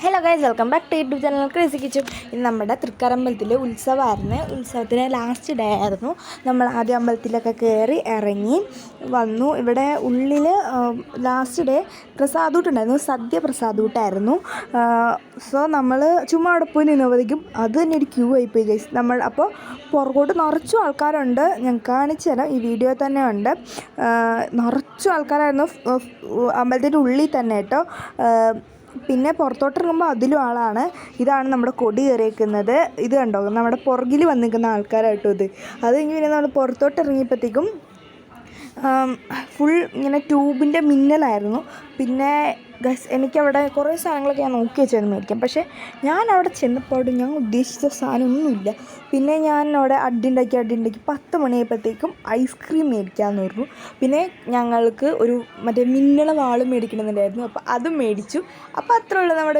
Hello guys, welcome back to YouTube channel crazy kitchen. ഇന്ന് നമ്മുടെ തൃക്കാരമ്പലത്തിൽ ഉത്സവമായിരുന്നു. ഉത്സവത്തിന് ലാസ്റ്റ് ഡേ ആയിരുന്നു. നമ്മൾ ആദ്യം അമ്പലത്തിലൊക്കെ കയറി ഇറങ്ങി വന്നു. ഇവിടെ ഉള്ളിൽ ലാസ്റ്റ് ഡേ പ്രസാദൂട്ടുണ്ടായിരുന്നു, സദ്യ പ്രസാദൂട്ടായിരുന്നു. സോ നമ്മൾ ചുമ്മാ അവിടെ പോയി നിന്നപ്പോഴത്തേക്കും അത് തന്നെ ഒരു ക്യൂ ആയിപ്പോയി ഗൈസ്. നമ്മൾ അപ്പോൾ പുറകോട്ട് നിറച്ചും ആൾക്കാരുണ്ട്. ഞാൻ കാണിച്ചു തരാം, ഈ വീഡിയോ തന്നെ ഉണ്ട്. നിറച്ചും ആൾക്കാരായിരുന്നു അമ്പലത്തിൻ്റെ ഉള്ളിൽ തന്നെ കേട്ടോ. പിന്നെ പുറത്തോട്ടിറങ്ങുമ്പോൾ അതിലും ആളാണ്. ഇതാണ് നമ്മുടെ കൊടി കയറിയേക്കുന്നത്. ഇത് കണ്ടോ, നമ്മുടെ പുറകിൽ വന്ന് നിൽക്കുന്ന ആൾക്കാരായിട്ടോ ഇത്. അത് കഴിഞ്ഞ് പിന്നെ നമ്മൾ പുറത്തോട്ടിറങ്ങിയപ്പോഴത്തേക്കും ഫുൾ ഇങ്ങനെ ട്യൂബിൻ്റെ മിന്നലായിരുന്നു. പിന്നെ ഗസ് എനിക്കവിടെ കുറേ സാധനങ്ങളൊക്കെ ഞാൻ നോക്കി വെച്ചായിരുന്നു മേടിക്കാം. പക്ഷേ ഞാൻ അവിടെ ചെന്നപ്പോൾ ഞാൻ ഉദ്ദേശിച്ച സാധനമൊന്നുമില്ല. പിന്നെ ഞാൻ അവിടെ അടിയുണ്ടാക്കി 10 മണിയായപ്പോഴത്തേക്കും ഐസ്ക്രീം മേടിക്കാമെന്ന് പറഞ്ഞു. പിന്നെ ഞങ്ങൾക്ക് ഒരു മറ്റേ മിന്നള വാളും മേടിക്കണമെന്നുണ്ടായിരുന്നു. അപ്പോൾ അതും മേടിച്ചു. അപ്പോൾ അത്രേ ഉള്ളൂ നമ്മുടെ